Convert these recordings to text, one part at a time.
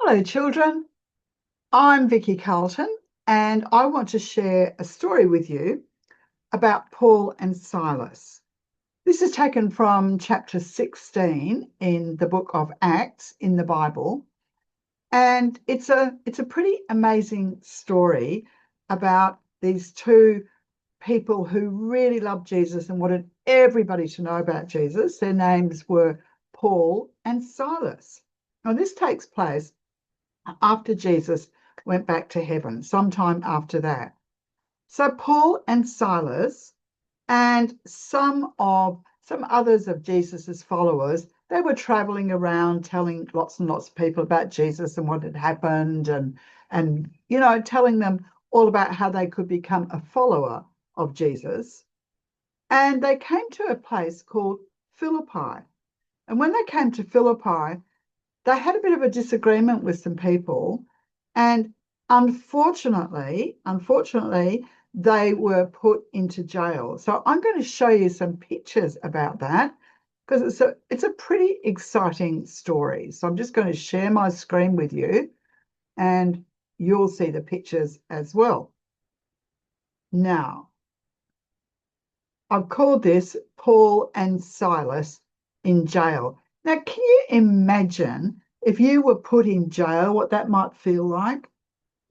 Hello, children. I'm Vicky Carlton, and I want to share a story with you about Paul and Silas. This is taken from chapter 16 in the book of Acts in the Bible, and it's a pretty amazing story about these two people who really loved Jesus and wanted everybody to know about Jesus. Their names were Paul and Silas. Now, this takes place after Jesus went back to heaven, sometime after that. So Paul and Silas and some others of Jesus's followers, they were traveling around telling lots and lots of people about Jesus and what had happened and telling them all about how they could become a follower of Jesus. And they came to a place called Philippi. And when they came to Philippi, they had a bit of a disagreement with some people, and unfortunately, they were put into jail. So I'm going to show you some pictures about that because it's a pretty exciting story. So I'm just going to share my screen with you, and you'll see the pictures as well. Now, I've called this Paul and Silas in jail. Now, can you imagine if you were put in jail, what that might feel like?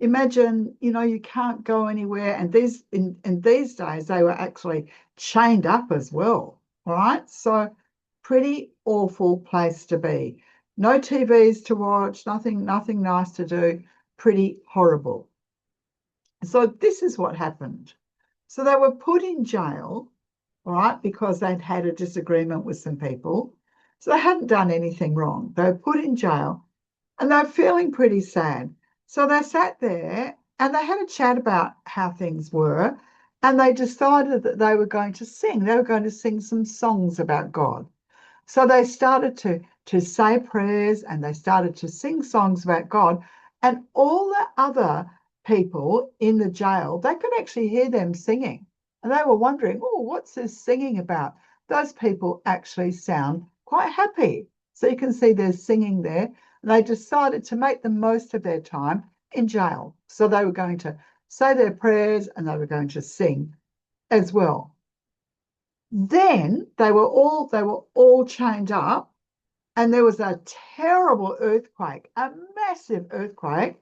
Imagine, you can't go anywhere. And in these days, they were actually chained up as well. All right. So pretty awful place to be. No TVs to watch, nothing nice to do. Pretty horrible. So this is what happened. So they were put in jail, all right, because they'd had a disagreement with some people. So they hadn't done anything wrong. They were put in jail and they're feeling pretty sad. So they sat there and they had a chat about how things were, and they decided that they were going to sing. They were going to sing some songs about God. So they started to say prayers and they started to sing songs about God. And all the other people in the jail, they could actually hear them singing. And they were wondering, oh, what's this singing about? Those people actually sound quite happy. So you can see they're singing there. And they decided to make the most of their time in jail. So they were going to say their prayers and they were going to sing as well. Then they were all chained up, and there was a terrible earthquake, a massive earthquake,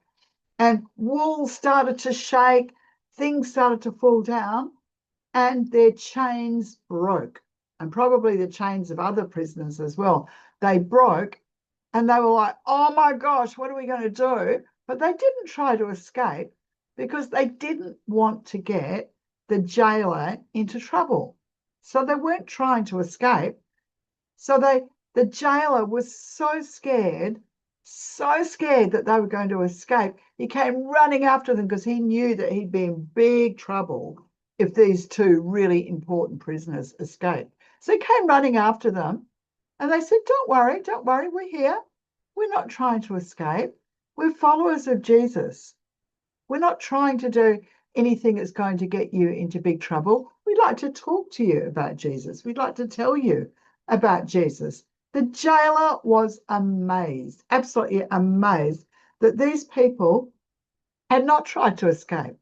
and walls started to shake, things started to fall down, and their chains broke, and probably the chains of other prisoners as well. They broke, and they were like, "Oh my gosh, what are we going to do?" But they didn't try to escape because they didn't want to get the jailer into trouble. So they weren't trying to escape. So the jailer was so scared that they were going to escape. He came running after them because he knew that he'd be in big trouble if these two really important prisoners escaped. So he came running after them, and they said, don't worry, we're here. We're not trying to escape. We're followers of Jesus. We're not trying to do anything that's going to get you into big trouble. We'd like to talk to you about Jesus. We'd like to tell you about Jesus. The jailer was amazed, absolutely amazed, that these people had not tried to escape.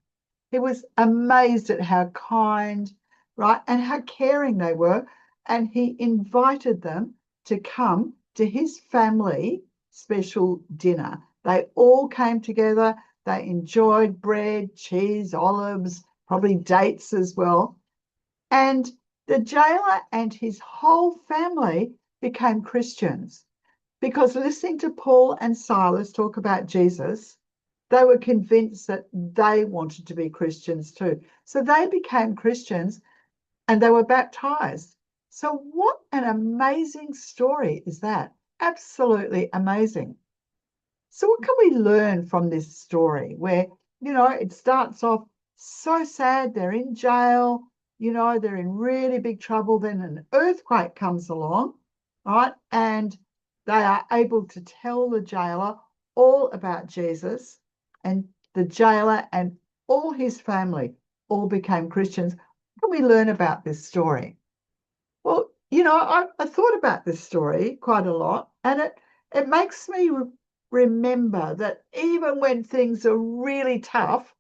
He was amazed at how kind, right, and how caring they were. And he invited them to come to his family special dinner. They all came together. They enjoyed bread, cheese, olives, probably dates as well. And the jailer and his whole family became Christians because listening to Paul and Silas talk about Jesus, they were convinced that they wanted to be Christians too. So they became Christians and they were baptized. So, what an amazing story is that? Absolutely amazing. So, what can we learn from this story where, it starts off so sad, they're in jail, they're in really big trouble, then an earthquake comes along, right? And they are able to tell the jailer all about Jesus, and the jailer and all his family all became Christians. What can we learn about this story? Well, I thought about this story quite a lot, and it makes me remember that even when things are really tough,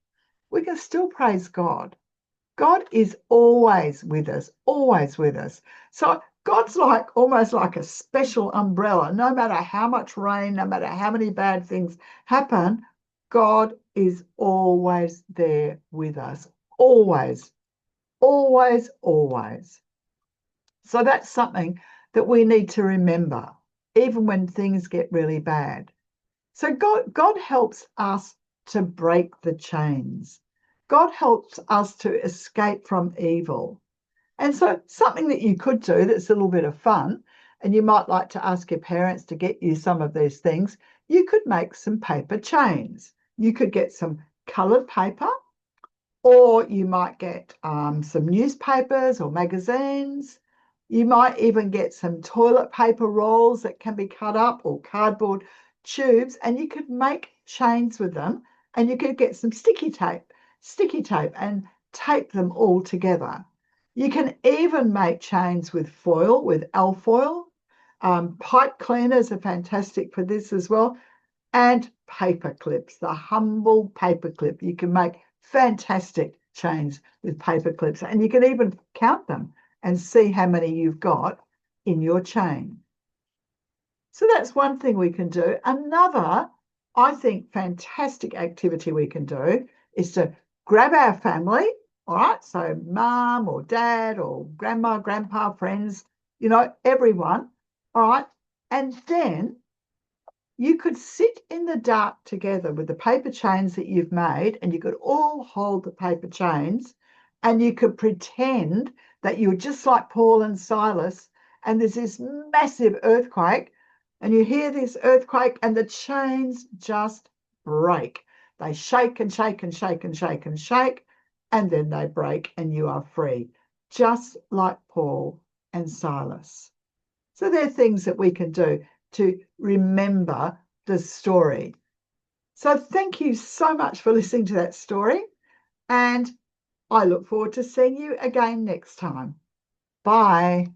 we can still praise God. God is always with us, always with us. So God's like almost like a special umbrella. No matter how much rain, no matter how many bad things happen, God is always there with us. Always, always, always. So that's something that we need to remember, even when things get really bad. So God helps us to break the chains. God helps us to escape from evil. And so something that you could do that's a little bit of fun, and you might like to ask your parents to get you some of these things, you could make some paper chains. You could get some coloured paper, or you might get some newspapers or magazines. You might even get some toilet paper rolls that can be cut up, or cardboard tubes, and you could make chains with them, and you could get some sticky tape and tape them all together. You can even make chains with foil, with alfoil. Pipe cleaners are fantastic for this as well. And paper clips, the humble paper clip. You can make fantastic chains with paper clips, and you can even count them and see how many you've got in your chain. So that's one thing we can do. Another, I think, fantastic activity we can do is to grab our family, all right? So mum or dad or grandma, grandpa, friends, everyone, all right? And then you could sit in the dark together with the paper chains that you've made, and you could all hold the paper chains, and you could pretend that you're just like Paul and Silas, and there's this massive earthquake, and you hear this earthquake, and the chains just break. They shake and shake and shake and shake and shake, and then they break, and you are free, just like Paul and Silas. So there are things that we can do to remember the story. So thank you so much for listening to that story, and I look forward to seeing you again next time. Bye.